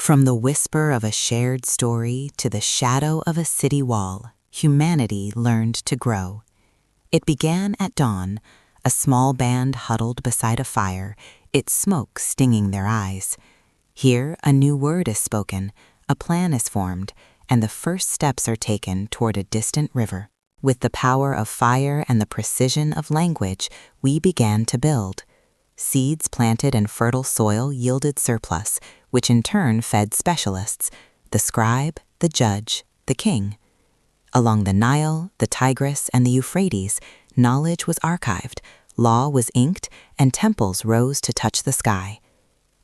From the whisper of a shared story to the shadow of a city wall, humanity learned to grow. It began at dawn, a small band huddled beside a fire, its smoke stinging their eyes. Here, a new word is spoken, a plan is formed, and the first steps are taken toward a distant river. With the power of fire and the precision of language, we began to build. Seeds planted in fertile soil yielded surplus, which in turn fed specialists, the scribe, the judge, the king. Along the Nile, the Tigris, and the Euphrates, knowledge was archived, law was inked, and temples rose to touch the sky.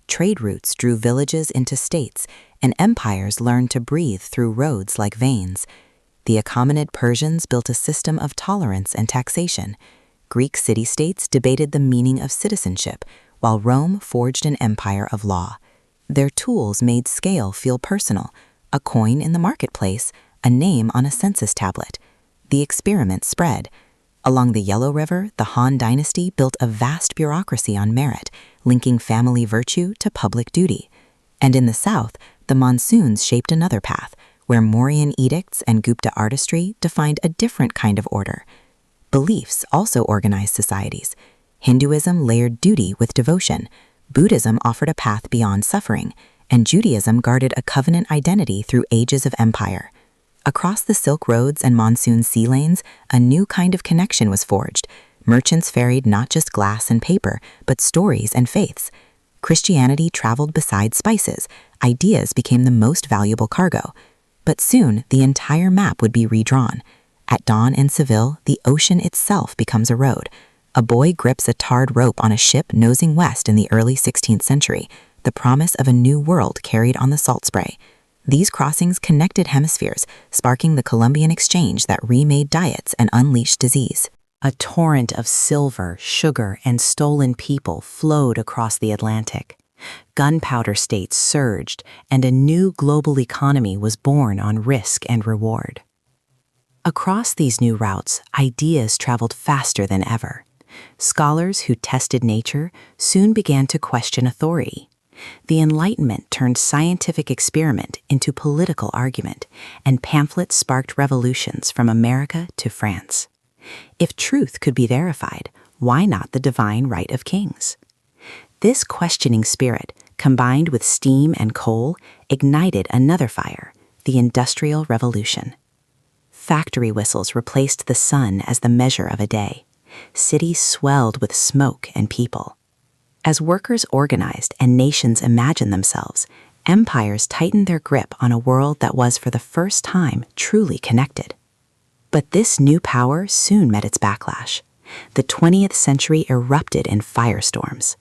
Trade routes drew villages into states, and empires learned to breathe through roads like veins. The Achaemenid Persians built a system of tolerance and taxation. Greek city-states debated the meaning of citizenship, while Rome forged an empire of law. Their tools made scale feel personal, a coin in the marketplace, a name on a census tablet. The experiment spread. Along the Yellow River, the Han dynasty built a vast bureaucracy on merit, linking family virtue to public duty. And in the south, the monsoons shaped another path, where Mauryan edicts and Gupta artistry defined a different kind of order. Beliefs also organized societies. Hinduism layered duty with devotion, Buddhism offered a path beyond suffering, and Judaism guarded a covenant identity through ages of empire. Across the Silk Roads and monsoon sea lanes, a new kind of connection was forged. Merchants ferried not just glass and paper, but stories and faiths. Christianity traveled beside spices. Ideas became the most valuable cargo. But soon, the entire map would be redrawn. At dawn in Seville, the ocean itself becomes a road. A boy grips a tarred rope on a ship nosing west in the early 16th century, the promise of a new world carried on the salt spray. These crossings connected hemispheres, sparking the Columbian Exchange that remade diets and unleashed disease. A torrent of silver, sugar, and stolen people flowed across the Atlantic. Gunpowder states surged, and a new global economy was born on risk and reward. Across these new routes, ideas traveled faster than ever. Scholars who tested nature soon began to question authority. The Enlightenment turned scientific experiment into political argument, and pamphlets sparked revolutions from America to France. If truth could be verified, why not the divine right of kings? This questioning spirit, combined with steam and coal, ignited another fire, the Industrial Revolution. Factory whistles replaced the sun as the measure of a day. Cities swelled with smoke and people. As workers organized and nations imagined themselves, empires tightened their grip on a world that was for the first time truly connected. But this new power soon met its backlash. The 20th century erupted in firestorms.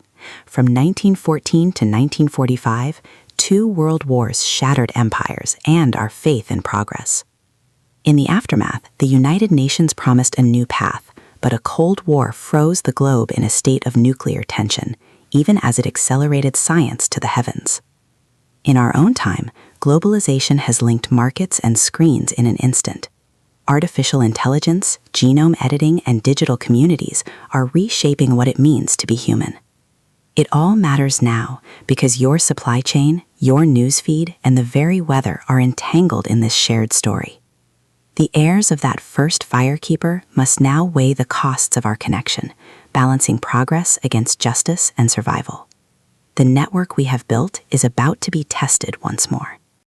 From 1914 to 1945, 2 world wars shattered empires and our faith in progress. In the aftermath, the United Nations promised a new path, but a Cold War froze the globe in a state of nuclear tension, even as it accelerated science to the heavens. In our own time, globalization has linked markets and screens in an instant. Artificial intelligence, genome editing, and digital communities are reshaping what it means to be human. It all matters now because your supply chain, your newsfeed, and the very weather are entangled in this shared story. The heirs of that first firekeeper must now weigh the costs of our connection, balancing progress against justice and survival. The network we have built is about to be tested once more.